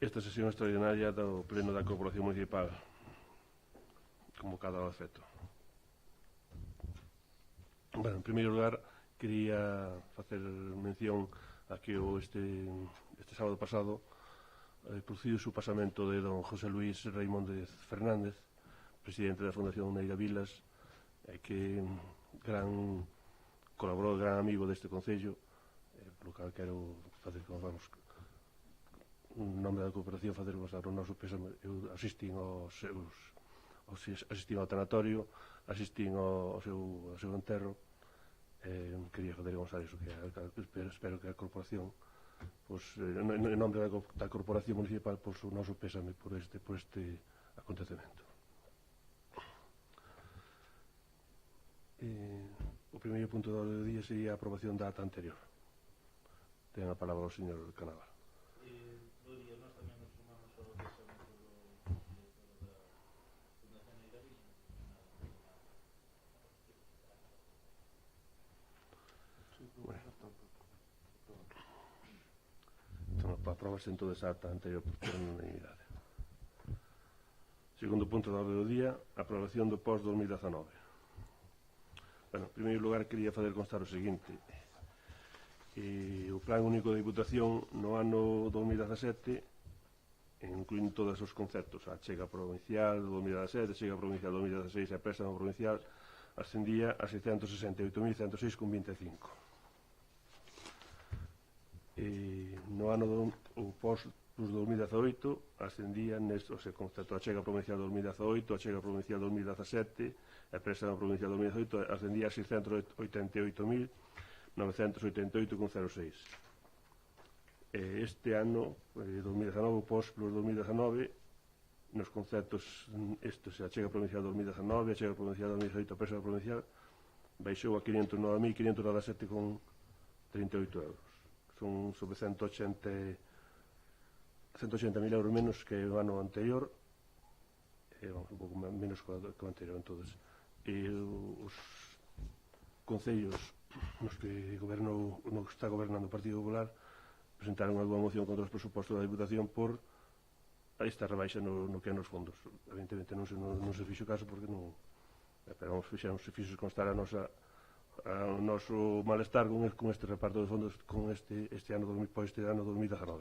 esta sesión extraordinaria do Pleno da Corporación Municipal, convocada ao efecto. Bueno, en primeiro lugar, quería facer mención a que este sábado pasado produciu o pasamento de don José Luis Raimóndez Fernández, presidente da Fundación Neira Vilas, que colaborou, gran amigo deste Concello, polo cal quero facer, vamos, en nome da cooperación, facer o noso pésame. Eu asistín ao tanatorio, asistín ao seu enterro. Quería facer eso, que espero que a corporación, en nome da corporación municipal, o noso pésame por este acontecemento. O primeiro punto do día sería a aprobación da ata anterior. Ten a palabra o señor Canaval. Aprobase en toda esa ata anterior por unanimidade. Segundo punto do día, aprobación do post-2019. Bueno, en primeiro lugar, quería fazer constar o seguinte: o Plan Único de Diputación no ano 2017, incluindo todos os conceptos, a chega provincial 2017, a chega provincial 2016 e a préstamo provincial, ascendía a 668.106,25. No ano post 2018 ascendía nestes conceptos: a chega provincial 2018, a chega provincial 2017 e a préstamo provincial 2018 ascendía a 688.988,06. Este ano 2019, post plus 2019, nos conceptos estes, a chega provincial 2019, a chega provincial 2018, a préstamo provincial, baixou a 509.597,38 euros. Son sobre 180.000 euros menos que o ano anterior, un pouco menos que o anterior. Entonces, os concellos nos que está gobernando o Partido Popular presentaron algunha moción contra os presupostos da Diputación por esta rebaixa no que é nos fondos. Evidentemente non se fixo caso porque non, pero se fixo constar o noso malestar con este reparto de fondos con este ano 2019.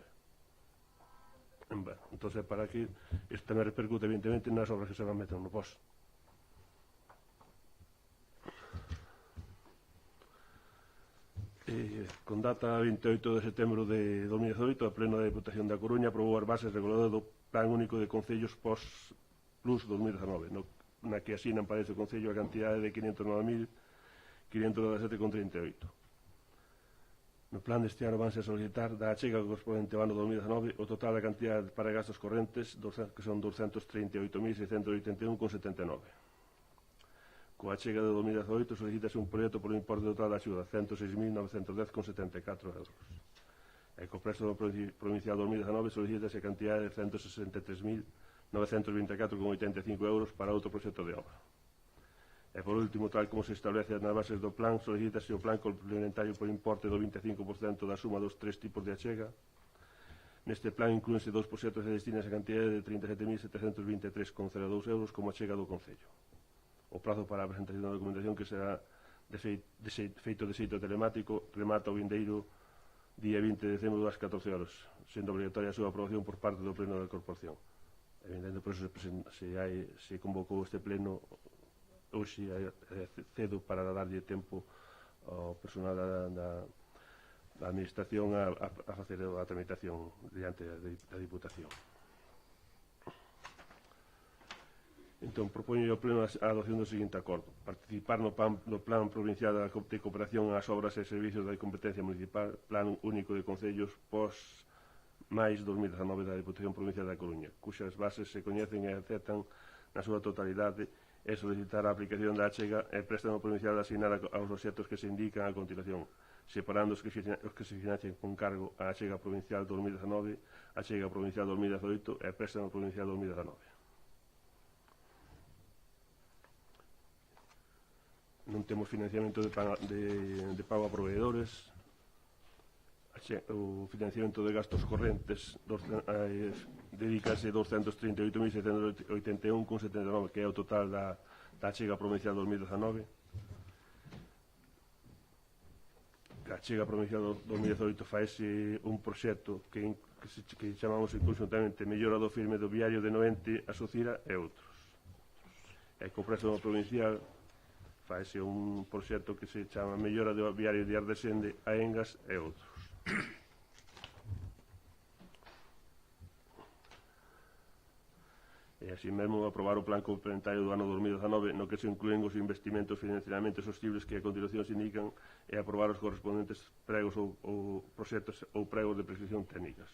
Entón, para que isto tamén repercute evidentemente nas obras que se van meter no POS. Con data 28 de setembro de 2018, a Pleno da Diputación da Coruña aprobou as bases reguladoras do Plan Único de Concellos POS Plus 2019, na que asinan para este Concello a cantidade de 509.517,38. No plan deste ano vanse a solicitar da achega correspondente ao ano 2019 o total da cantidade para gastos correntes, que son 238.681,79. Coa achega de 2018 solicítase un proxecto por un importe total da axuda 106.910,74 euros. E co préstamo provincial 2019 solicítase a cantidade de 163.924,85 euros para outro proxecto de obra. E por último, tal como se establece nas bases do plan, solicítase o plan complementario por importe do 25% da suma dos tres tipos de achega. Neste plan inclúense dous proxectos e destinas a cantidade de 37.723,02 euros como achega do Concello. O prazo para a presentación da documentación, que será feito de xeito telemático, remata o vindeiro día 20 de decembro das 14 horas, sendo obligatoria a súa aprobación por parte do Pleno da Corporación. Evidentemente, por eso se convocou este Pleno hoxe cedo para darlle tempo ao personal da Administración a facer a tramitación diante da Diputación. Entón, propoño ao Pleno a adopción do seguinte acordo: participar no Plan Provincial de Cooperación ás obras e servicios da competencia municipal, Plan Único de Concellos POS máis 2019 da Diputación Provincial da Coruña, cuxas bases se coñecen e aceptan na súa totalidade, e solicitar a aplicación da achega e préstamo provincial asignada aos obxectos que se indican a continuación, separando os que se financien con cargo a achega provincial 2019, a achega provincial 2018 e préstamo provincial 2019. Non temos financiamento de pago a proveedores. o financiamento de gastos correntes dedícase 238.781,79, que é o total da achega provincial 2019. A achega provincial 2018 faese un proxecto que chamamos conxuntamente Mellora do firme do viario de Noente a Socira e outros. E co préstamo provincial faese un proxecto que se chama Mellora do viario de Ardesende a Engas e outros. E así mesmo aprobar o plan complementario do ano 2019 no que se incluen os investimentos financieramente sostibles que a continuación se indican e aprobar os correspondentes pregos ou proxectos ou pregos de prescripción técnicas.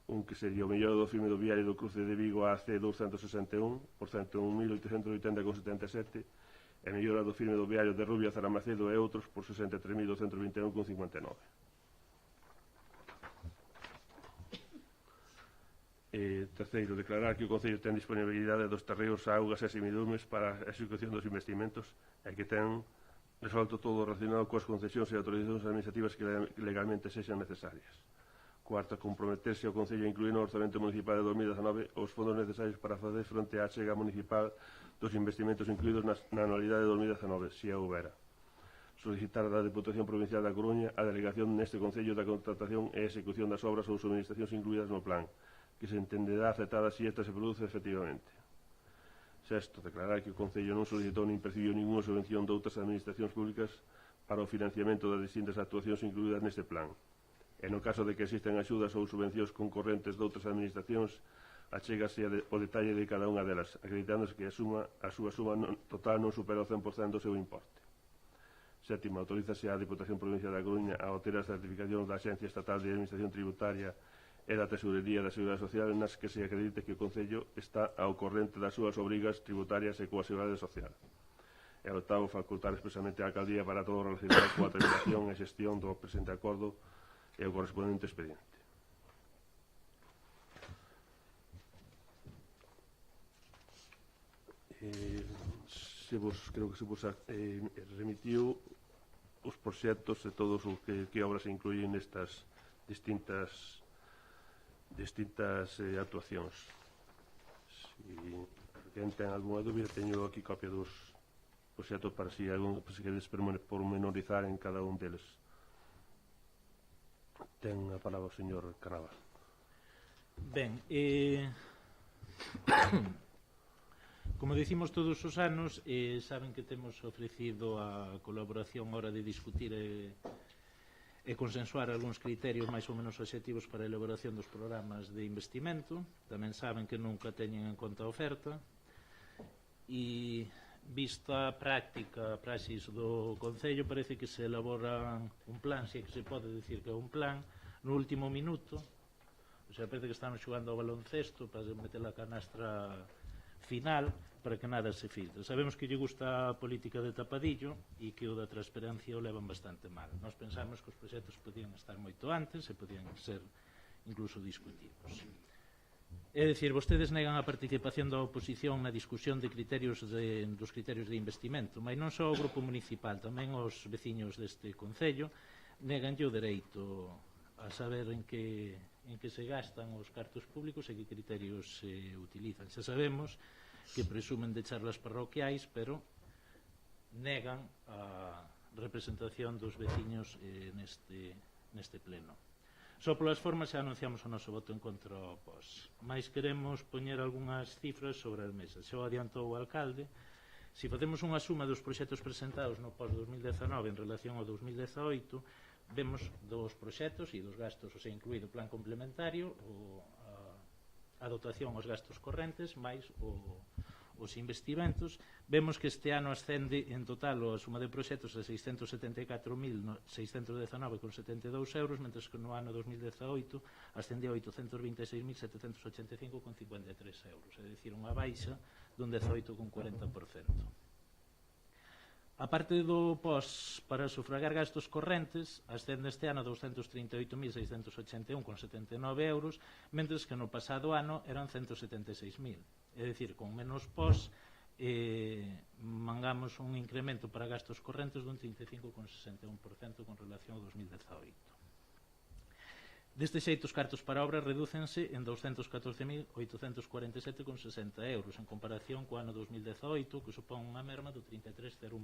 Un que sería o mellor do firme do viario do cruce de Vigo a AC 261 por 101.880,77 e mellora do firme do viario de Rubia a Zaramacedo e outros por 63.221,59. Terceiro, declarar que o Concello ten disponibilidade dos terreos, augas e semidumes para a execución dos investimentos e que ten resolto todo relacionado coas concesións e autorizacións administrativas que legalmente sexan necesarias. Cuarto, comprometerse ao Concello a incluir no Orzamento Municipal de 2019 os fondos necesarios para facer fronte á achega municipal dos investimentos incluídos na anualidade de 2019, se a houbera. Solicitar da Deputación Provincial da Coruña a delegación neste Concello da contratación e execución das obras ou subministracións incluídas no plan, que se entenderá aceptada si esta se produce efectivamente. Sexto, declarar que o Concello non solicitou nin percibiu ninguna subvención de outras administracións públicas para o financiamento das distintas actuacións incluídas neste plan. E no caso de que existen axudas ou subvencións concorrentes de outras administracións, achégase o detalle de cada unha delas, acreditándose que a súa suma total non supera o 100% do seu importe. Sétimo, autorízase a Deputación Provincial da Coruña a obter as certificacións da Axencia Estatal de Administración Tributaria e da Tesorería da Seguridade Social nas que se acredite que o Concello está ao corrente das súas obrigas tributarias e coa Seguridade Social. E octavo, facultar expresamente a Alcaldía para todo relacionado coa tramitación e xestión do presente acordo e o correspondente expediente. Creo que se vos remitiu os proxectos e todos os que obras se incluyen nestas distintas actuacións. Se alguén ten algunha dúbida, teño aquí copia dos proxectos para se queredes pormenorizar en cada un deles. Ten a palabra o señor Carnaval. Ben, como dicimos todos os anos, saben que temos ofrecido a colaboración a hora de discutir e consensuar algúns criterios máis ou menos obxectivos para a elaboración dos programas de investimento. Tamén saben que nunca teñen en conta a oferta e vista a práctica, a praxis do Concello, parece que se elabora un plan, se que se pode dicir que é un plan, no último minuto. O sea, parece que estamos xogando ao baloncesto para meter a canastra final para que nada se filtre. Sabemos que lle gusta a política de tapadillo e que o da transparencia o levan bastante mal. Nós pensamos que os proxectos podían estar moito antes e podían ser incluso discutidos. É dicir, vostedes negan a participación da oposición na discusión de dos criterios de investimento, mas non só o grupo municipal, tamén os veciños deste Concello neganlle o dereito a saber en que se gastan os cartos públicos e que criterios se utilizan. Xa sabemos que presumen de charlas parroquiais, pero negan a representación dos veciños neste pleno. Só polas formas xa anunciamos o noso voto en contra ao POS. Mais queremos poñer algunhas cifras sobre a mesa. Xa o adiantou o alcalde. Se facemos unha suma dos proxectos presentados no POS 2019 en relación ao 2018, vemos dos proxectos e dos gastos, o sea, incluído o plan complementario, a dotación aos gastos correntes, máis os investimentos. Vemos que este ano ascende en total a suma de proxectos a 674.619,72 euros, mentres que no ano 2018 ascendeu a 826.785,53 euros, é dicir, unha baixa dun 18,40%. A parte do POS para sufragar gastos correntes, ascende este ano a 238.681,79 euros, mentres que no pasado ano eran 176.000. É dicir, con menos POS mangamos un incremento para gastos correntes dun 35,61% con relación ao 2018. Deste xeito, os cartos para obras redúcense en 214.847,60 euros, en comparación co ano 2018, que supón unha merma do 33,01%.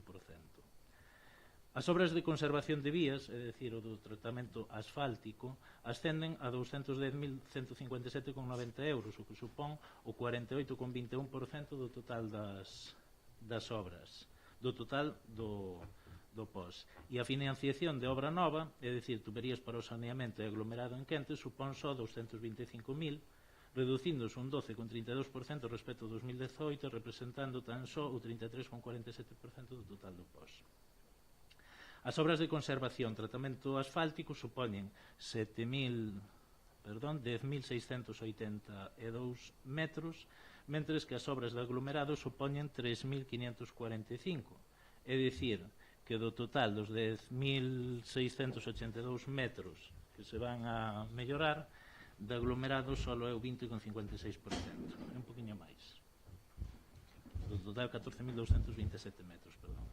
As obras de conservación de vías, é dicir, o do tratamento asfáltico, ascenden a 210.157,90 euros, o que supón o 48,21% do total das obras, do total do POS. E a financiación de obra nova, é dicir, tuberías para o saneamento e aglomerado en quente, supón só 225.000, reducíndose un 12,32% respecto ao 2018, representando tan só o 33,47% do total do POS. As obras de conservación, tratamento asfáltico, supoñen 10.682 metros, mentres que as obras de aglomerado supoñen 3.545, é dicir, que do total dos 10.682 metros que se van a mellorar, de aglomerado só é o 20,56%, é un poquinho máis. Do total 14.227 metros, perdón.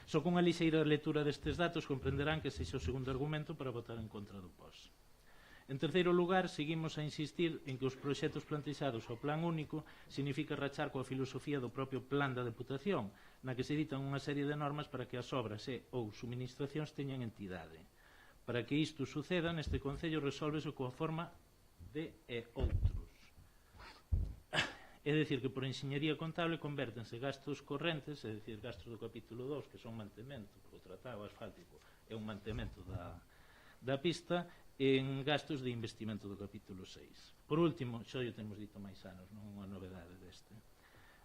Só con unha lixeira lectura destes datos comprenderán que ese é o segundo argumento para votar en contra do POS. En terceiro lugar, seguimos a insistir en que os proxectos plantexados ao Plan Único significa rachar coa filosofía do propio Plan da Deputación, na que se ditan unha serie de normas para que as obras e ou suministracións teñan entidade. Para que isto suceda, neste Concello resolvese coa forma de e outros. É dicir, que por enxeñería contable convértense gastos correntes, é dicir, gastos do capítulo 2, que son mantemento, o tratado asfáltico é un mantemento da pista, en gastos de investimento do capítulo 6. Por último, xa o temos dito máis anos, non unha novedade deste.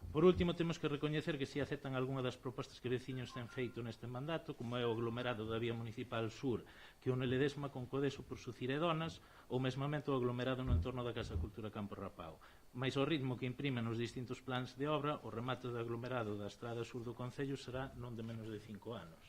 Por último, temos que recoñecer que se aceptan algunha das propostas que veciños ten feito neste mandato, como é o aglomerado da Vía Municipal Sur, que une Ledesma con Codeso por Suciredonas, ou mesmamente o aglomerado no entorno da Casa Cultura Campo Rapao. Mais ao ritmo que imprimen os distintos plans de obra, o remate do aglomerado da Estrada Sur do Concello será non de menos de 5 anos.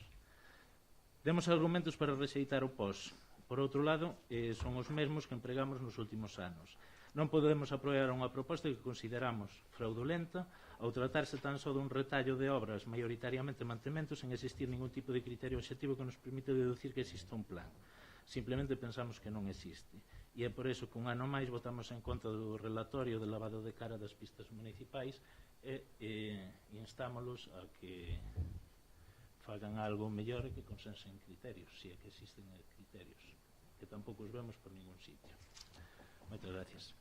Demos argumentos para rexeitar o POS. Por outro lado, son os mesmos que empregamos nos últimos anos. Non podemos aprobar unha proposta que consideramos fraudulenta ao tratarse tan só dun retallo de obras maioritariamente mantementos sen existir ningún tipo de criterio objetivo que nos permite deducir que existe un plan. Simplemente pensamos que non existe. E é por iso que un ano máis votamos en contra do relatorio de lavado de cara das pistas municipais e instámolos a que fagan algo mellor e que consensen criterios, se é que existen criterios, que tampouco os vemos por ningún sitio. Moitas gracias.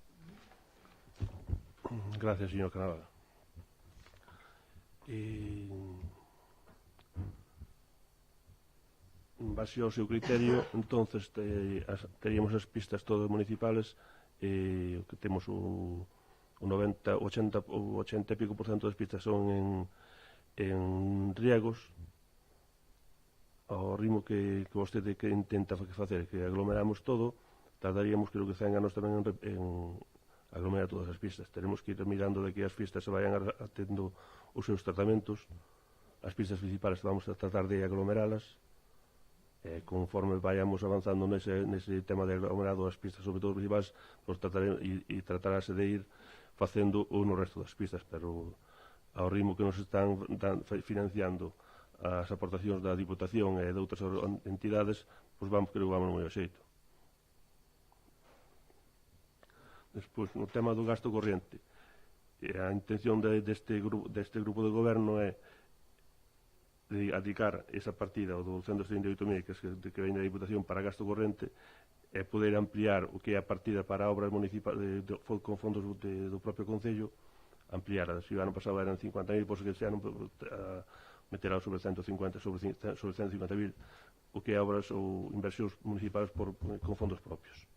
Gracias, señor Canadá. En base ao seu criterio, entonces teríamos as pistas todas municipales, que temos o 80 e pico por cento das pistas son en riegos, ao ritmo que vostede que intenta facer, que aglomeramos todo, tardaríamos creo que 100 anos tamén en aglomerar todas as pistas. Teremos que ir mirando de que as pistas se vayan atendo os seus tratamentos. As pistas principales vamos a tratar de aglomeralas, conforme vayamos avanzando nese tema de aglomerado as pistas, sobre todo principales, pues tratarase de ir facendo no resto das pistas, pero ao ritmo que nos están financiando as aportacións da Diputación e de outras entidades, pois creo que vamos moi ao xeito. Despois, no tema do gasto corriente, a intención deste grupo de goberno é dedicar esa partida, o 238.000 que vem da Diputación para gasto corrente, é poder ampliar o que é a partida para obras municipais con fondos do propio Concello, ampliar. Se o ano pasado eran 50.000, pois que se ano meterá sobre 150, sobre 150.000, o que é obras ou inversións municipais con fondos propios.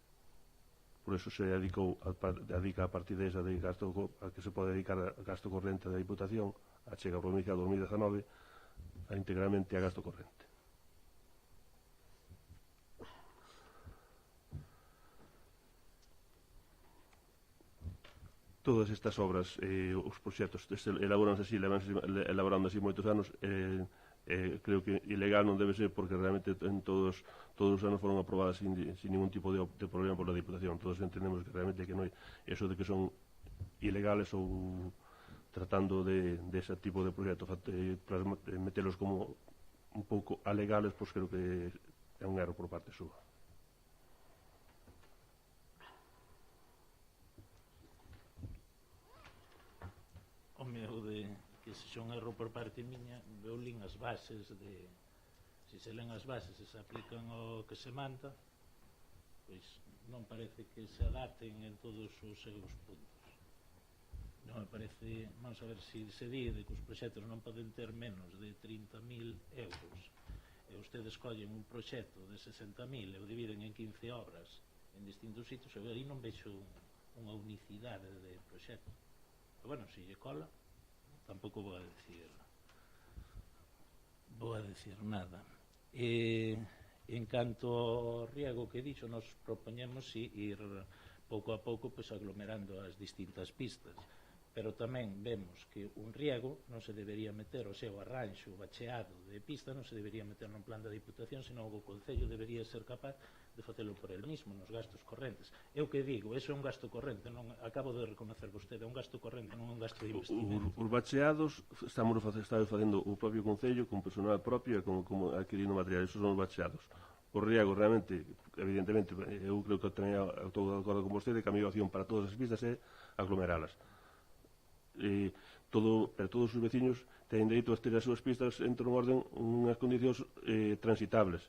Por eso se dedica a partida esa de gasto, a que se pode dedicar a gasto corrente da Diputación, a chega provincial 2019, integralmente a gasto corrente. Todas estas obras, os proxectos elaborándose así moitos anos, creo que ilegal non debe ser, porque realmente en todos os anos foron aprobadas sin ningún tipo de problema por la Diputación. Todos entendemos que realmente que non hai eso de que son ilegales ou tratando de ese tipo de proxectos, para metelos como un pouco alegales, pois creo que é un erro por parte súa. iso é un erro por parte miña, eu lín as bases de... Se se len as bases e se aplican ao que se manda, pois non parece que se adapten en todos os seus puntos. Non me parece, vamos a ver, se di de que os proxectos non poden ter menos de 30.000 euros e ustedes collen un proxecto de 60.000 e o dividen en 15 obras en distintos sitios, eu aí non vexo unha unicidade de proxecto. Pero bueno, se lle cola, tampouco vou a decir nada. En canto ao riego que dixo, nos propoñemos ir pouco a pouco aglomerando as distintas pistas, pero tamén vemos que un riego non se debería meter, o seu arranxo, o bacheado de pista non se debería meter nun plan da Diputación, senón o Concello debería ser capaz de facelo por el mismo, nos gastos correntes. Eu que digo, eso é un gasto corrente, non acabo de reconocer vostede, é un gasto corrente, non é un gasto de investimento. Os bacheados estamos facendo o propio Concello con personal propio e como adquirindo material, esos son os bacheados. O riego realmente, evidentemente, eu creo que tamén estou de acordo con vostede que a mellor opción para todas as pistas é aglomeralas. Pero todos os veciños teñen dereito a ter as súas pistas en un orden, unhas condicións transitables.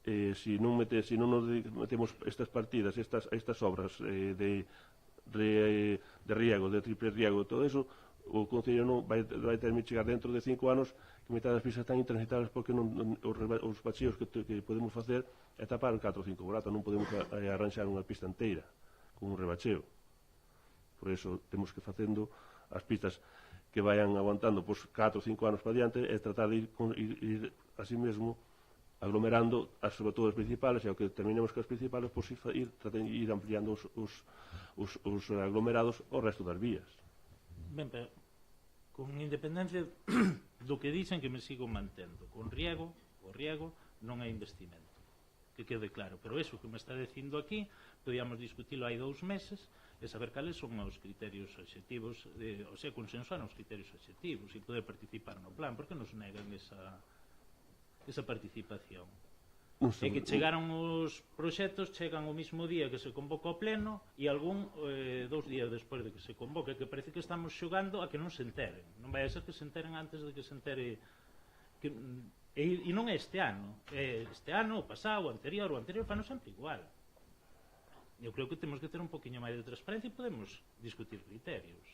Se non nos metemos estas partidas, estas obras de riego, de triple riego, todo eso, o Concello non vai ter que chegar dentro de 5 anos que metade das pistas están intransitables porque os bacheos que podemos facer é tapar 4 ou 5 buratos, non podemos arranxar unha pista inteira con un rebacheo. Por iso temos que facendo as pistas que vayan aguantando 4 ou 5 anos para diante e tratar de ir así mesmo aglomerando sobre todo as principales, e ao que terminemos con as principales, ir ampliando os aglomerados ao resto das vías. Ben, pero con independencia do que dicen, que me sigo mantendo, con riego, o riego non é investimento, que quede claro, pero eso que me está dicindo aquí podíamos discutilo hai 2 meses e saber cales son os criterios obxectivos, o sea, consensuar os criterios obxectivos e poder participar no plan. Por que nos negan esa participación? É que chegaron os proxectos, chegan o mismo día que se convoca o pleno e algún 2 días despois de que se convoque, que parece que estamos xogando a que non se enteren. Non vai a ser que se enteren antes de que se entere e non é este ano, o pasado, o anterior fan sempre igual. Eu creo que temos que ter un poquinho máis de transparencia e podemos discutir criterios.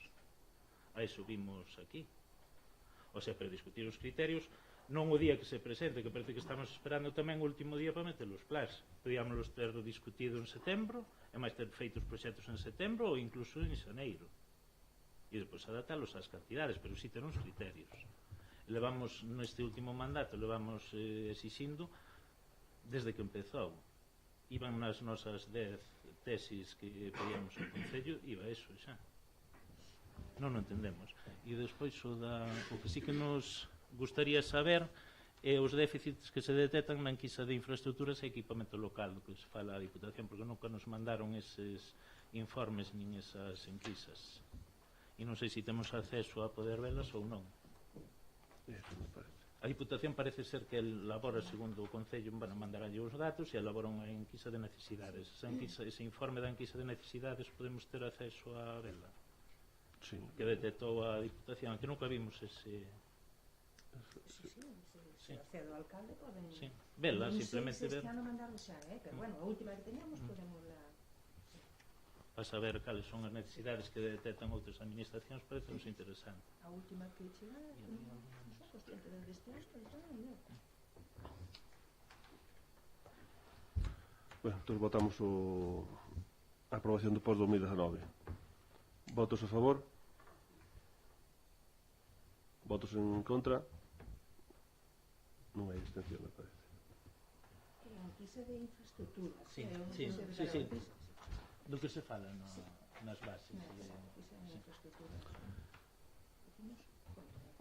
A iso vimos aquí. O sea, pero discutir os criterios non o día que se presente, que parece que estamos esperando tamén o último día para meter os plans. Podíamos ter discutido en setembro, e máis ter feito os proxectos en setembro ou incluso en xaneiro. E depois adaptalos ás cantidades, pero sí ter uns criterios. Levamos, neste último mandato, levamos exixindo desde que empezou. Iban nas nosas 10 tesis que pedíamos ao Concello, iba eso xa. Non o entendemos. E despois o que sí que nos gustaría saber é os déficits que se detectan na enquisa de infraestructuras e equipamento local, do que se fala a Diputación, porque nunca nos mandaron eses informes nin esas enquisas. E non sei se temos acceso a poder velas ou non. A Diputación parece ser que elabora, segundo o Concello, mandaránlle os datos e elabora unha enquisa de necesidades. Ese informe da enquisa de necesidades podemos ter acceso a vela? Sí. Que detectou a Diputación, que nunca vimos ese... Se accede ao alcalde poden... Sí, vela, simplemente ver... Este ano mandarlo xa, pero bueno, a última que teníamos podemos la... Para saber cales son as necesidades que detectan outras administracións, parece-nos interesante. A última que chega, non son consciente deste ano, pero non é. Bueno, entón votamos a aprobación do post-2019. Votos a favor? Votos en contra? Non hai abstención, me parece. A enquisa de infraestructuras. Sí. Do que se fala nas bases.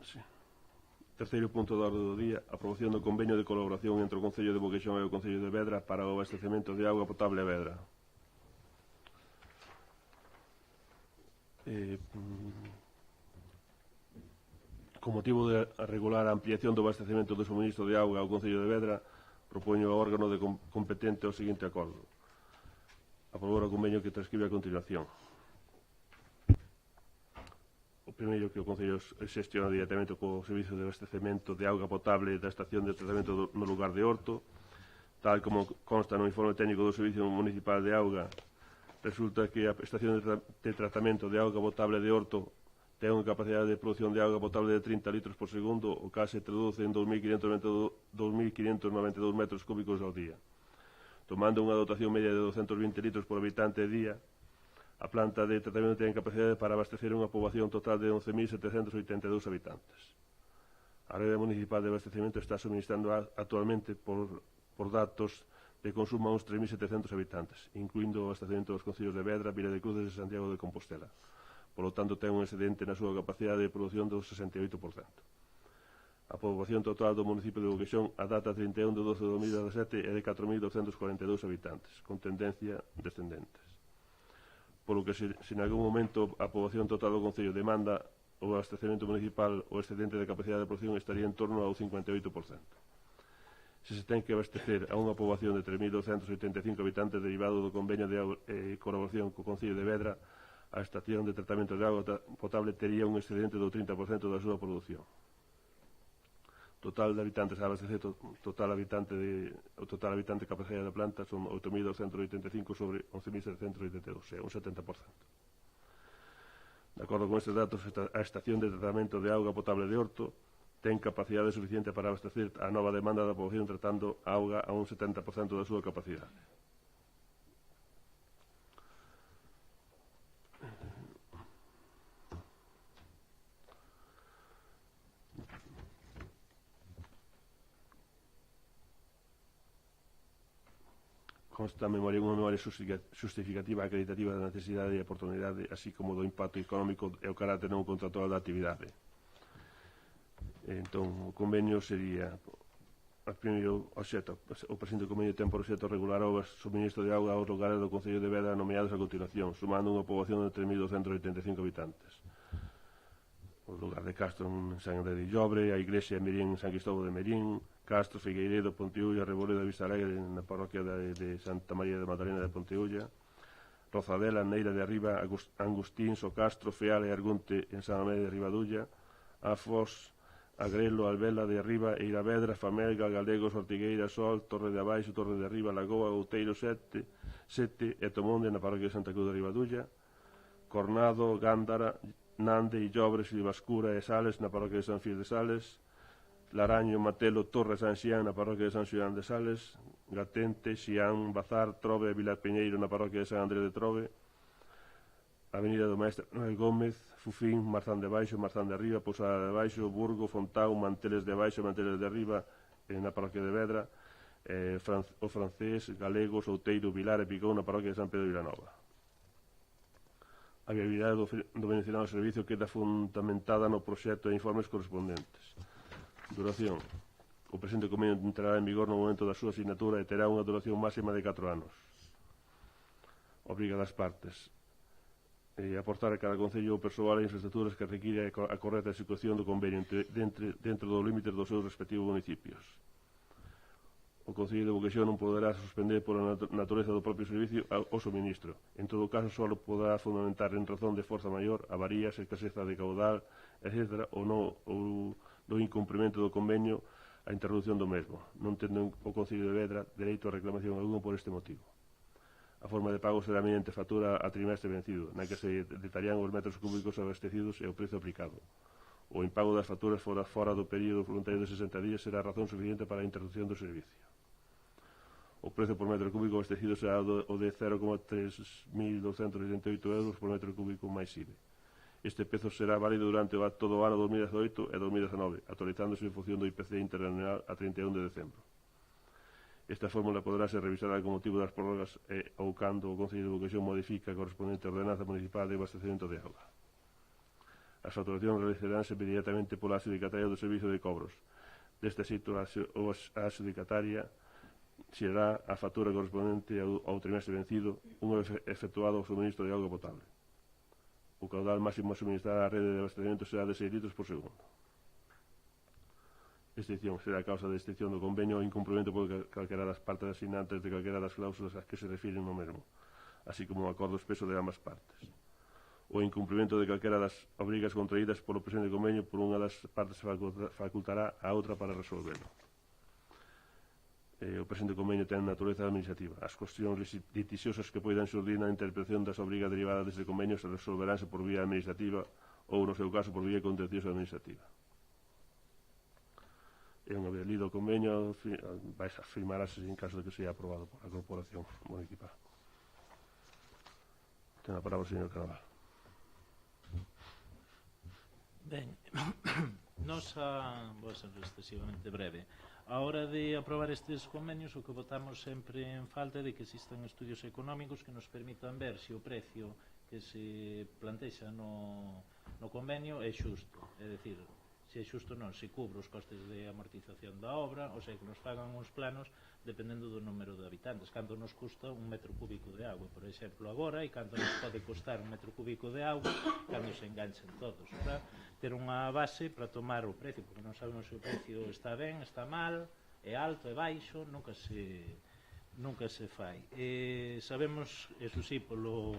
Sí. Terceiro punto da orde do día, aprobación do convenio de colaboración entre o Concello de Boqueixón e o Concello de Vedra para o abastecemento de auga potable a Vedra. Con motivo de regular a ampliación do abastecemento do suministro de auga ao Concello de Vedra, propoño ao órgano competente o seguinte acordo. Aprobar o convenio que transcribe a continuación. O primeiro que o Concello xestiona directamente co servicio de abastecemento de auga potable da estación de tratamento no lugar de Horto. Tal como consta no informe técnico do Servicio Municipal de Auga, resulta que a estación de tratamento de auga potable de Horto ten unha capacidade de produción de auga potable de 30 litros por segundo, o que se traduce en 2.592 metros cúbicos ao día. Tomando unha dotación media de 220 litros por habitante e día, a planta de tratamento ten capacidade para abastecer unha poboación total de 11.782 habitantes. A rede municipal de abastecemento está suministrando actualmente por datos de consumo a uns 3.700 habitantes, incluindo o abastecemento dos concellos de Vedra, Vila de Cruces e Santiago de Compostela. Por lo tanto, ten un excedente na súa capacidade de produción do 68%. A poboación total do municipio de Boqueixón a data 31 de 12 de 2017 é de 4.242 habitantes, con tendencia descendentes. Por lo que se en algún momento a poboación total do concello demanda o abastecemento municipal, o excedente de capacidade de produción estaría en torno ao 58%. Se se ten que abastecer a unha poboación de 3.285 habitantes derivado do convenio de colaboración co Concello de Vedra, a estación de tratamento de auga potable tería un excedente do 30% da súa produción. Total de habitantes a abastecer, o total habitante capacidade da planta son 8.285 sobre 11.782, é un 70%. De acordo con estes datos, a estación de tratamento de auga potable de Horto ten capacidade suficiente para abastecer a nova demanda da poboación tratando a auga a un 70% da súa capacidade. Consta unha memoria justificativa acreditativa da necesidade e oportunidade, así como do impacto económico e o carácter non contractual da actividade. Entón, o convenio sería o primeiro obxecto, o presente convenio ten por obxecto regular o suministro de auga aos lugares do Concello de Vedra nomeados a continuación, sumando unha poboación de 3.285 habitantes. O lugar de Castro en San André de Llobre, a iglesia de Merín en San Cristóbal de Merín, Castro, Figueiredo, Ponteulla, Reboledo, Vista Alegre na parroquia de Santa María de Magdalena de Ponteulla, Rozadela, Neira de Arriba, Agustín, Socastro, Feal e Argunte en San Amé de Ribadulla, a Foz, Agrelo, Albela de Arriba, Eiravedra, Famelga, Galegos, Ortigueira, Sol, Torre de Abaixo, Torre de Arriba, Lagoa, Outeiro, Sete e Tomonde na parroquia de Santa Cruz de Ribadulla, Cornado, Gándara, Nande, Illobres, Ibascura e Sales na parroquia de San Fil de Sales, Laraño, Matelo, Torre, San Xián na parroquia de San Xoán de Sales, Gatente, Xián, Bazar, Trove e Vilar Peñeiro na parroquia de San Andrés de Trove, Avenida do Maestre Manuel Gómez, Fufín, Marzán de Baixo, Marzán de Arriba, Pousada de Baixo, Burgo, Fontao, Manteles de Baixo, Manteles de Arriba na parroquia de Vedra, o Francés, Galegos, Outeiro, Vilar e Picón na parroquia de San Pedro de Vilanova. A viabilidade do mencionado servicio queda fundamentada no proxecto e informes correspondentes. Duración. O presente convenio entrará en vigor no momento da súa asignatura e terá unha duración máxima de 4 anos. Obriga das partes aportar a cada concello o persoal e infraestructuras que require a correcta execución do convenio dentro dos límites dos seus respectivos municipios. O Concello de Boqueixón non poderá suspender pola natureza do propio servicio o suministro. En todo caso, só poderá fundamentar en razón de forza maior, avarías, escaseza de caudal, etc., ou do incumprimento do convenio a interrupción do mesmo, non tendo o Concello de Vedra dereito a reclamación alguno por este motivo. A forma de pago será mediante factura a trimestre vencido, na que se detallarían os metros cúbicos abastecidos e o prezo aplicado. O impago das facturas fora do período voluntario de 60 días será razón suficiente para a interrupción do servicio. O prezo por metro cúbico abastecido será o de 0,3.288 euros por metro cúbico máis IVA. Este prezo será válido durante todo o ano 2018 e 2019, actualizándose en función do IPC interanual a 31 de decembro. Esta fórmula poderá ser revisada con motivo das prórrogas ou cando o Concello de Boqueixón modifica a correspondente ordenanza municipal de abastecemento de auga. As facturacións realizaránse inmediatamente pola adxudicataria do servicio de cobros. Deste xeito, a adxudicataria será a factura correspondente ao trimestre vencido, unha vez efectuado o suministro de auga potable. O caudal máximo a suministrar á rede de abastecemento será de 6 litros por segundo. Extinción será a causa de extinción do convenio ou incumprimento por calquera das partes asinantes de calquera das cláusulas ás que se refiren no mesmo, así como un acordo expreso de ambas partes. o incumprimento de calquera das obrigas contraídas polo presente convenio por unha das partes facultará a outra para resolvelo. O presente convenio ten natureza administrativa. As cuestións litixiosas que poidan xurdir na interpretación das obrigas derivadas deste convenio se resolveránse por vía administrativa ou, no seu caso, por vía contenciosa administrativa. E unha vez lido o convenio, vais a firmarase en caso de que sea aprobado por a Corporación Municipal. Ten a palabra o señor Caraval. Ben, vou ser excesivamente breve. A hora de aprobar estes convenios, o que votamos sempre en falta é de que existan estudios económicos que nos permitan ver se o precio que se plantexa no convenio é xusto. É dicir, se é xusto non, se cubre os costes de amortización da obra, ou sea, que nos fagan uns planos dependendo do número de habitantes. Canto nos custa un metro cúbico de agua, por exemplo, agora, e canto nos pode costar un metro cúbico de agua cando se enganchen todos, para ter unha base para tomar o precio, porque non sabemos se o precio está ben, está mal, é alto, é baixo, nunca se fai. Sabemos, eso sí, polo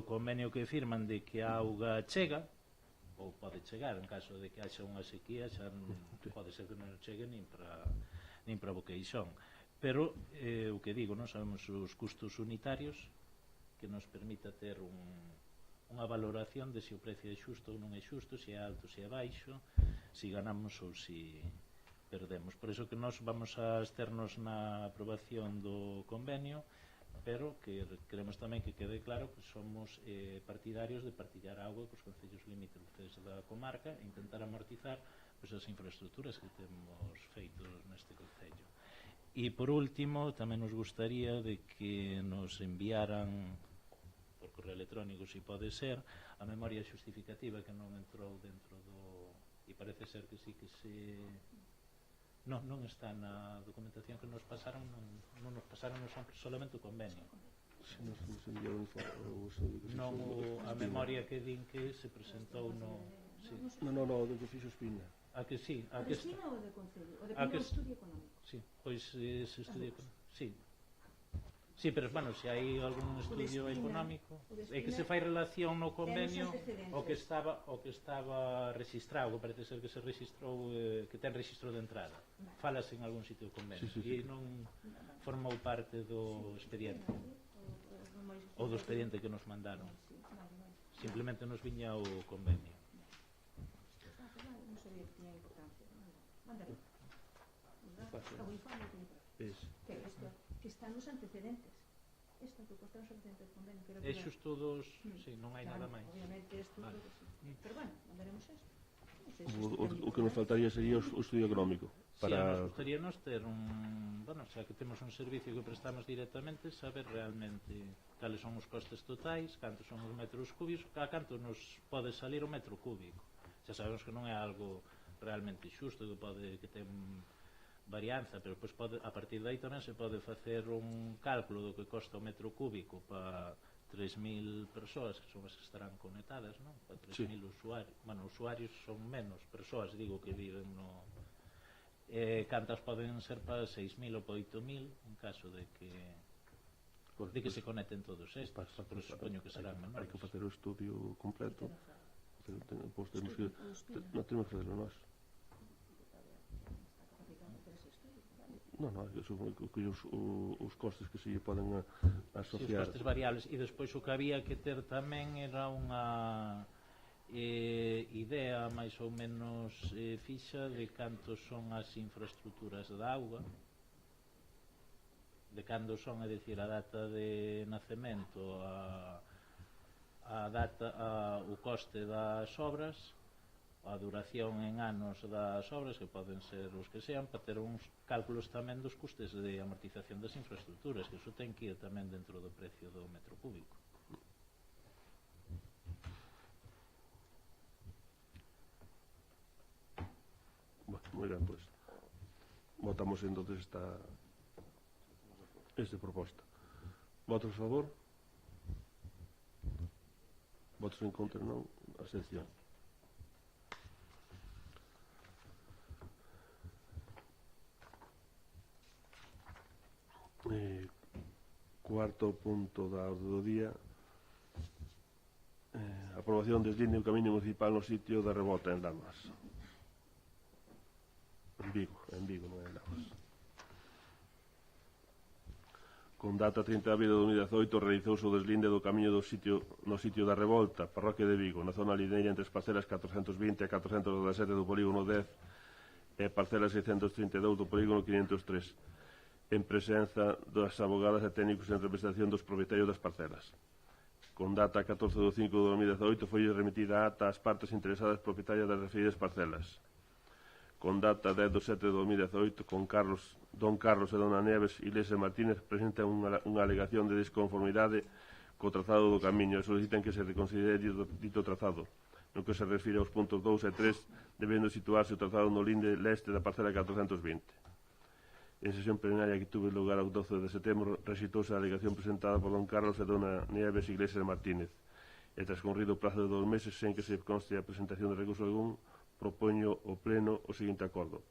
convenio que firman de que a auga chega, ou pode chegar en caso de que haxa unha sequía, xa pode ser que non chegue nin para Boqueixón, pero o que digo, non sabemos os custos unitarios que nos permita ter unha valoración de se o precio é xusto ou non é xusto, se é alto, se é baixo, se ganamos ou se perdemos. Por iso que nós vamos a externos na aprobación do convenio, pero que queremos tamén que quede claro que somos partidarios de partillar auga cos concellos limítrofes da comarca e intentar amortizar as infraestructuras que temos feitos neste concello. E por último, tamén nos gustaría de que nos enviaran por correo electrónico, se pode ser, a memoria xustificativa que non entrou dentro do... e parece ser que sí que se... non está na documentación que nos pasaron, non nos pasaron solamente o convenio. Non a memoria que din que se presentou no... Non, do que fixo Espina. A que sí, a que Espina ou de Concello? O de primeiro estudio económico? Sí, pois ese estudio económico, sí. Sí, pero, bueno, se hai algún estudio económico é que se fai relación no convenio o que estaba registrado, parece ser que se registrou, que ten registro de entrada. Falase en algún sitio do convenio e non formou parte do expediente ou do expediente que nos mandaron. Simplemente nos viña o convenio. Non sabía que tiña importancia. Mándalo. O informe que está nos antecedentes. Isto que consta nos antecedentes do convenio. É xusto dos... Sí, non hai nada máis. Obviamente isto... Pero bueno, mandaremos isto. O que nos faltaría sería o estudio económico. Si, nos gustaría nos ter un... Bueno, xa que temos un servicio que prestamos directamente, saber realmente cales son os costes totais, cantos son os metros cúbicos, a canto nos pode salir o metro cúbico. Xa sabemos que non é algo realmente xusto, que ten varianza, pero pois a partir de aí tamén se pode facer un cálculo do que costa o metro cúbico para 3.000 persoas, que son as que estarán conectadas, non? Para 3.000 usuarios. Bueno, usuarios son menos persoas, digo, que viven no... cantas poden ser para 6.000 ou para 8.000 en caso de que se conecten todos estos, pero supoño que serán menores. Hai que facer o estudio completo. Non temos que facerlo nós. Non, os costes que se poden asociar. Os costes variables. E despois o que había que ter tamén era unha idea máis ou menos fixa de cantos son as infraestructuras da auga, de cando son, é dicir, a data de nacemento, o coste das obras, a duración en anos das obras, que poden ser os que sean, para ter uns cálculos tamén dos custes de amortización das infraestructuras, que iso ten que ir tamén dentro do precio do metro cúbico. Bueno, moi ben, pois votamos entonces esta proposta. Votos a favor? Votos en contra, non? Abstención. Cuarto punto da orde do día, Aprobación deslinde o camiño municipal no sitio da Revolta en Lamas. En Vigo, non en Lamas. Con data 30 de abril de 2018 realizouse o deslinde do camiño no sitio da Revolta, parroquia de Vigo, na zona lineira entre as parcelas 420 e 417 do polígono 10 e parcelas 632 do polígono 503, en presenza das abogadas e técnicos en representación dos propietarios das parcelas. Con data 14 de 5 de 2018 foi remitida a ata ás partes interesadas propietarias das referidas parcelas. Con data 10 de 7 de 2018, don Carlos e dona Neves Iglesias Martínez presentan unha alegación de desconformidade co trazado do camiño e solicitan que se reconsidere dito trazado, no que se refire aos puntos 2 e 3, debendo situarse o trazado no linde leste da parcela 420. En sesión plenaria que tuve lugar ao 12 de setembro, rexitouse a alegación presentada por don Carlos e dona Nieves Iglesias Martínez, e transcorrido o prazo de 2 meses sen que se conste a presentación de recurso algún, propoño ao pleno o seguinte acordo: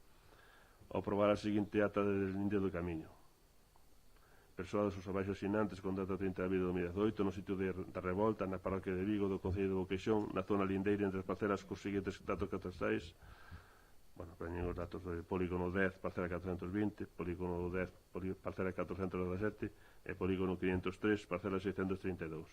aprobar a seguinte ata de linde do camiño. Persoados os abaixo asinantes con data 30 de abril de 2018 no sitio da Revolta, na parroquia de Vigo do concello de Boqueixón, na zona lindeira entre as parcelas cos seguintes datos catastrais. Poñen os datos do polígono 10, parcela 420, polígono 10, parcela 417 e polígono 503, parcela 632.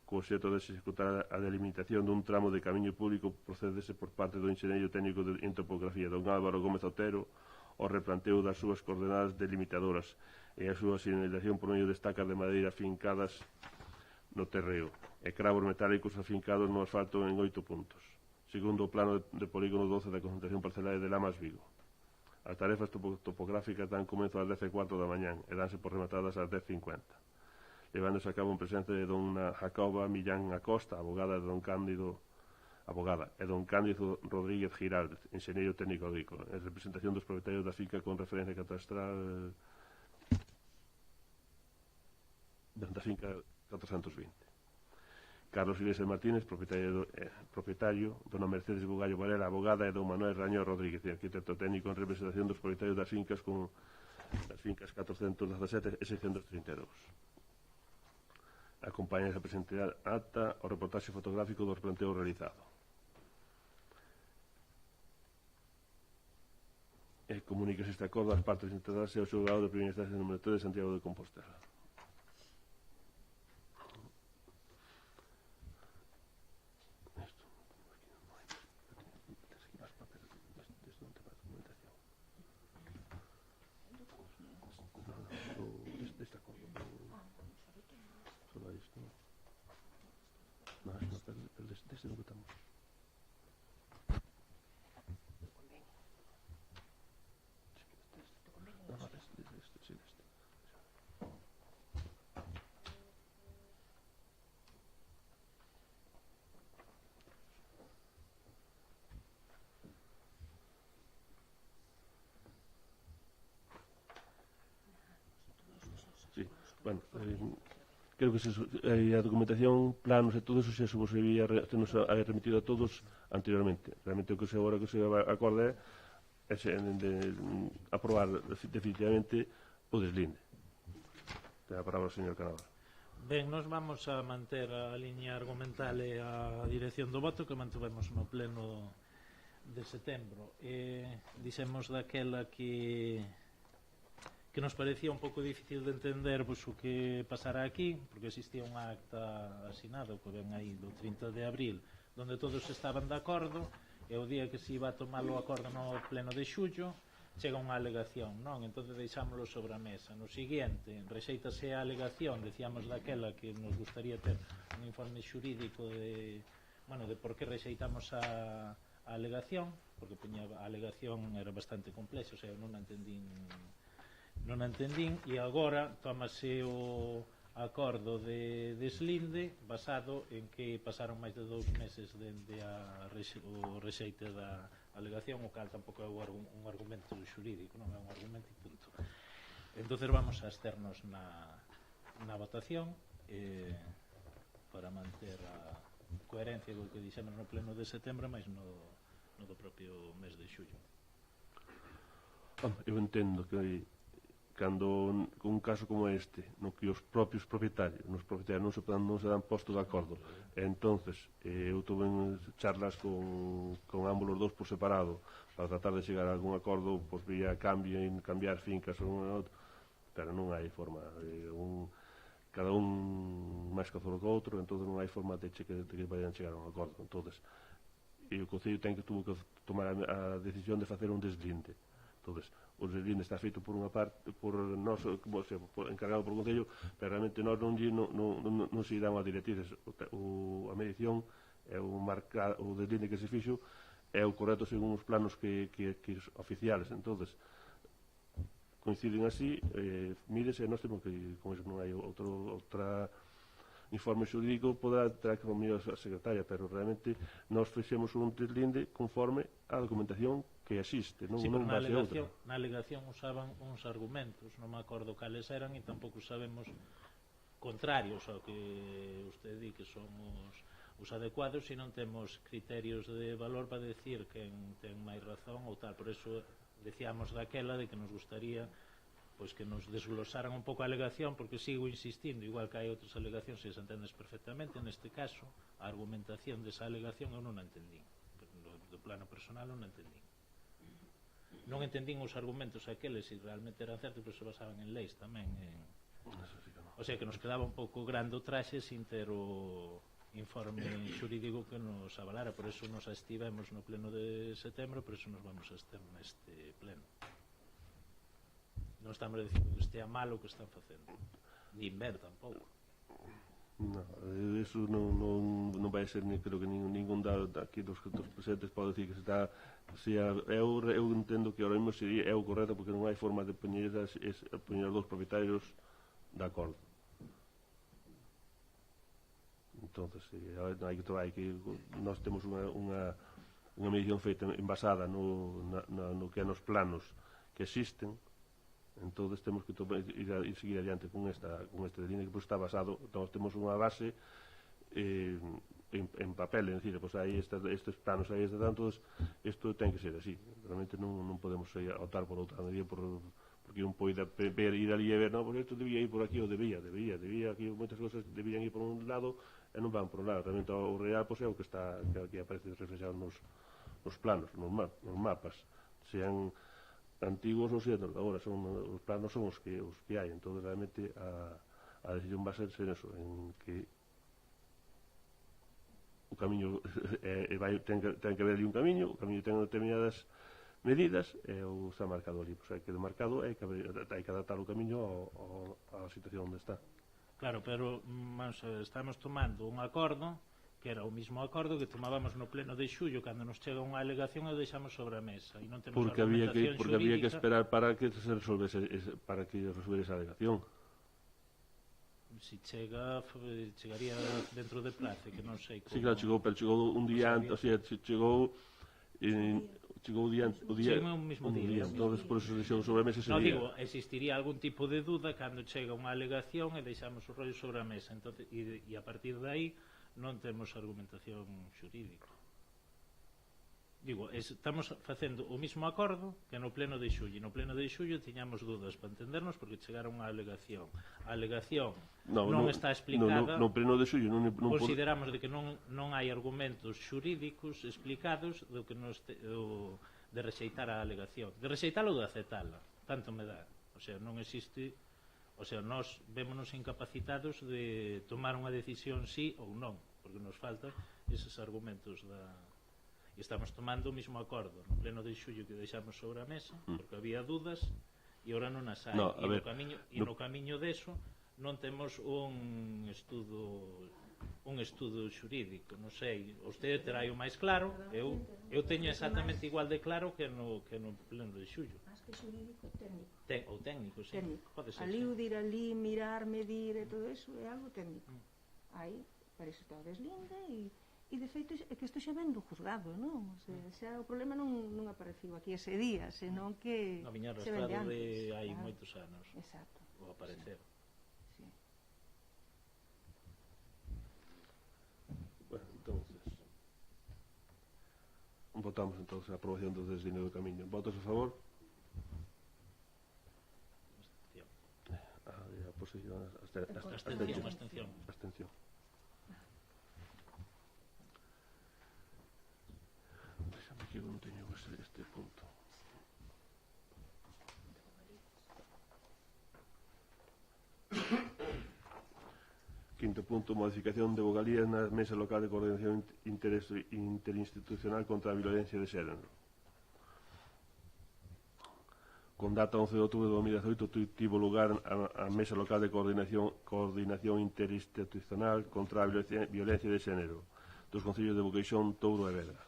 Co obxecto de executar a delimitación dun tramo de camiño público procedese por parte do enxeñeiro técnico en topografía don Álvaro Gómez Otero o replanteo das súas coordenadas delimitadoras e a súa sinalización por medio de estacas de madeira fincadas no terreo e cravos metálicos afincados no asfalto en 8 puntos, segundo o plano de polígono 12 da concentración parcelaria de Lamas Vigo. As tarefas topográficas dan comezo ás 10:15 da mañán e danse por rematadas ás 10:50, levándose a cabo en presencia de dona Jacoba Millán Acosta, abogada e don Cándido Rodríguez Girald, enxeñeiro técnico agrícola, en representación dos propietarios da finca con referencia catastral da finca 420. Carlos Iglesias Martínez, propietario, dona Mercedes Bugallo Varela, abogada, e don Manuel Rañó Rodríguez, arquitecto técnico en representación dos propietarios das fincas con as fincas 417 e 632. Acompaña esa presente acta o reportaxe fotográfico do replanteo realizado. E comuníquese este acordo ás partes integradas e ao xulgado de primeira instancia número 3 de Santiago de Compostela. Desde no votamos. Sí, bueno, creo que a documentación, planos e todo eso se vos había remitido a todos anteriormente. Realmente o que se agora que se acorde é aprobar definitivamente o deslinde. Ten a palabra o señor Canadá. Ben, nos vamos a manter a liña argumental e a dirección do voto que mantuvemos no pleno de setembro. Dixemos daquela que nos parecía un pouco difícil de entender o que pasara aquí, porque existía unha acta asinada que ven aí do 30 de abril donde todos estaban de acordo, e o día que se iba a tomar o acordo no pleno de xullo chega unha alegación, non? Entón deixámoslo sobre a mesa. No seguinte, rexeitase a alegación, decíamos daquela que nos gustaría ter un informe xurídico de por que rexeitamos a alegación, porque a alegación era bastante complexa, o sea, non a entendín, e agora tómase o acordo de deslinde basado en que pasaron máis de 2 meses dende o rexeite da alegación, o cal tampouco é un argumento xurídico, non é un argumento e punto. Entonces vamos a absternos na votación para manter a coherencia co que dixemos no pleno de setembro, máis no do propio mes de xullo. Eu entendo que cando un caso como este, no que os propios propietarios non se dan posto de acordo, entonces eu tuve charlas con ambos os dous por separado para tratar de chegar a algún acordo, pois vía cambiar fincas un a outro, pero non hai forma, cada un máis cazoro que outro, entón non hai forma de que vayan chegar a un acordo. Entonces, e o Concello tuvo que tomar a decisión de facer un deslinde. Entonces, o deslinde está feito por unha parte, por nós, encargado por o Concello, pero realmente nós non se irán a directrices. A medición é o deslinde que se fixo é o correcto según os planos que oficiales. Entonces, coinciden así, mídese, nós temos que, como non hai outra informe xurídico, terá que reunir a secretaria, pero realmente nós fixemos un deslinde conforme a documentación que existe, non base a outra. Na alegación usaban uns argumentos, non me acordo cales eran, e tampouco sabemos contrarios ao que usted di que son os adecuados, e non temos criterios de valor para decir quen ten máis razón ou tal. Por eso decíamos daquela de que nos gustaría pois que nos desglosaran un pouco a alegación, porque sigo insistindo, igual que hai outras alegacións e se entendes perfectamente, neste caso a argumentación desa alegación eu non a entendín, do plano personal non a entendín. Non entendín os argumentos aqueles se realmente eran certos, pero se basaban en leis tamén, o sea que nos quedaba un pouco grande o traxe sin ter o informe xurídico que nos avalara. Por eso nos estivemos no pleno de setembro, por eso nos vamos a estar neste pleno. Non estamos dicindo que estea mal o que están facendo, nin ben tampouco. Non, eso non vai ser, creo que ningún aquí dos presentes pode decir que se está. Eu entendo que ahora mesmo é o correcto, porque non hai forma de poñer os dous propietarios de acordo. Entonces, nós temos unha medición feita envasada no que é nos planos que existen. Entón temos que seguir adiante con este línea que está basado, nós temos unha base en papel, é dicir, aí estes planos, aí este tanto, isto ten que ser así, realmente non podemos optar por outra medida, porque un poida ir ali e ver, non, porque isto debía ir por aquí, ou debía, aquí moitas cousas debían ir por un lado e non van por un lado, realmente o real é o que está, que aparece reflexado nos planos, nos mapas, sean antigos ou sendo, agora os planos son os que hai, entón realmente a decisión va a ser eso, en que o camiño ten que haber ali un camiño, o camiño ten determinadas medidas e o está marcado ali, pois hai que demarcado e hai que adaptar o camiño á situación onde está. Claro, pero estamos tomando un acordo que era o mismo acordo que tomábamos no pleno de xullo, cando nos chega unha alegación e o deixamos sobre a mesa, e non temos porque argumentación xurídica. Había que esperar para que se resolvese esa alegación. Si chegaría dentro de plazo, que non sei como. Sí, claro, chegou un día antes, o sea, chegou o día un mismo día. Entonces por eso se deixou sobre a mesa ese día. Digo, existiría algún tipo de duda cando chega unha alegación e deixamos o rollo sobre a mesa, entonces, e a partir de aí non temos argumentación xurídica. Digo, estamos facendo o mismo acordo que no pleno de xullo, e no pleno de xullo tiñamos dúdas para entendernos porque chegaron unha alegación. A alegación non está explicada. No pleno de xullo consideramos de que non hai argumentos xurídicos explicados do que de rexeitar a alegación. De rexeitala ou de aceptala, tanto me dá. O sea, non existe. O sea, nós vémonos incapacitados de tomar unha decisión sí ou non, porque nos faltan eses argumentos e estamos tomando o mismo acordo no pleno de xullo que deixamos sobre a mesa, porque había dudas e agora non as hai. No camiño deso non temos un estudo xurídico, non sei, vostede terá o máis claro, eu teño exactamente igual de claro que no pleno de xullo. Más que xurídico, técnico. Ou técnico, sí. Pode ser. Ali o dir ali, mirar, medir e todo eso é algo técnico. Aí, para iso está o deslinde e de feito é que isto xa ven do juzgado, non? O sea, xa o problema non apareceu aquí ese día, senón que no viña arrastrado de hai moitos anos. Exacto. O aparecer. Sí. Bueno, entonces votamos entonces a aprobación do deslinde do camiño. Votos a favor? Oposición. Abstención. Déjame que non teño este punto. Quinto punto, modificación de vogalías na Mesa Local de Coordinación Interinstitucional contra a Violencia de Xénero. Con data 11 de outubro de 2018 tivo lugar a Mesa Local de Coordinación Interinstitucional contra a Violencia de Xénero dos Concellos de Boqueixón, Touro e Vedra.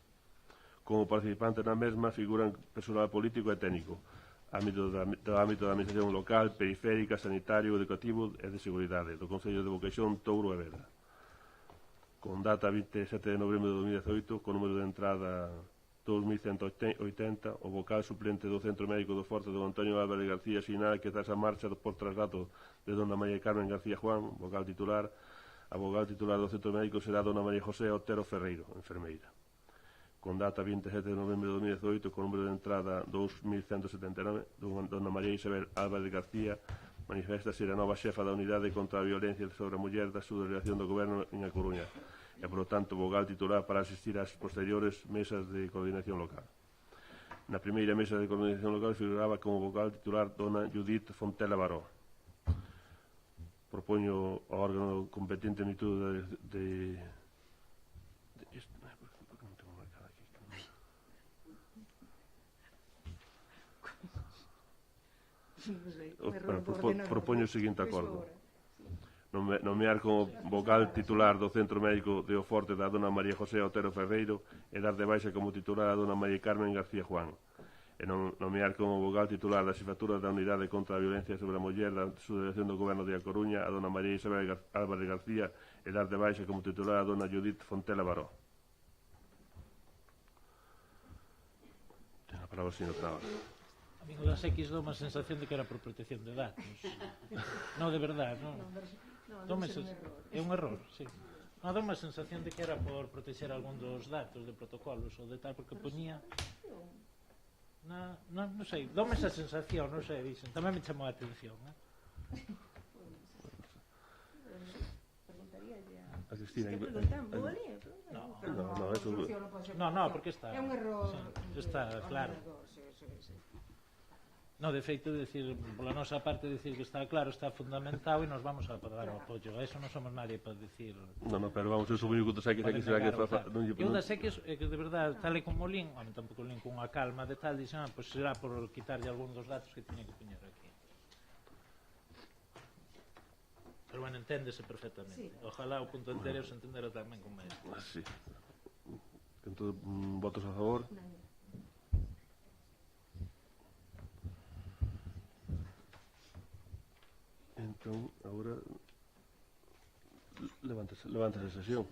Como participantes na mesma figuran personal político e técnico, do ámbito da administración local, periférica, sanitario, educativo e de seguridade do Concello de Boqueixón, Touro e Vedra. Con data 27 de novembro de 2018, con número de entrada 2180, o vocal suplente do Centro Médico do Forte do Antonio Álvarez García sinala que tras a marcha por traslado de dona María Carmen García Juan, vocal titular, a vocal titular do Centro Médico será dona María José Otero Ferreiro, enfermeira. Con data 27 de novembro de 2018, con número de entrada 2179, dona María Isabel Álvarez García manifesta ser a nova xefa da Unidade contra a Violencia sobre a Muller da Subdelegación do Goberno en A Coruña e, por lo tanto, vogal titular para asistir ás posteriores mesas de coordinación local. Na primeira mesa de coordinación local figuraba como vogal titular dona Judith Fontela Baró. Propoño ao órgano competente en virtude de propoño o seguinte acordo: nomear como vocal titular do Centro Médico de Oforte da dona María José Otero Ferreiro e dar de baixa como titular a dona María Carmen García Juan, e nomear como vocal titular da xefatura da Unidade contra a Violencia sobre a Muller da Subdelegación do Goberno de A Coruña a dona María Isabel Álvarez García e dar de baixa como titular a dona Judith Fontela Baró. Ten a palabra o señor Trabas. A mí o das X dou unha sensación de que era por protección de datos. Non, de verdade, non. É un error, sí. Non, dou unha sensación de que era por proteger algún dos datos de protocolos ou de tal, porque poñía... Non sei, dou esa sensación, non sei, dixen. Tamén me chamou a atención, A Cristina... Non, porque está... É un error... Está claro. No, de feito, decir, pola nosa parte, decir que está claro, está fundamentado e nos vamos a dar o apoio. A eso non somos nadie para decir... No, pero vamos, eu sou o único que sei que será que... Eu da sei que, de verdade, tal e como lín, tampouco lín con unha calma de tal, dixen, pois será por quitarlle algún dos datos que tiña que poñer aquí. Pero bueno, enténdese perfectamente. Ojalá o punto entero se entendera tamén como isto. Sí. Entón, votos a favor? Entón, agora levántase a sesión.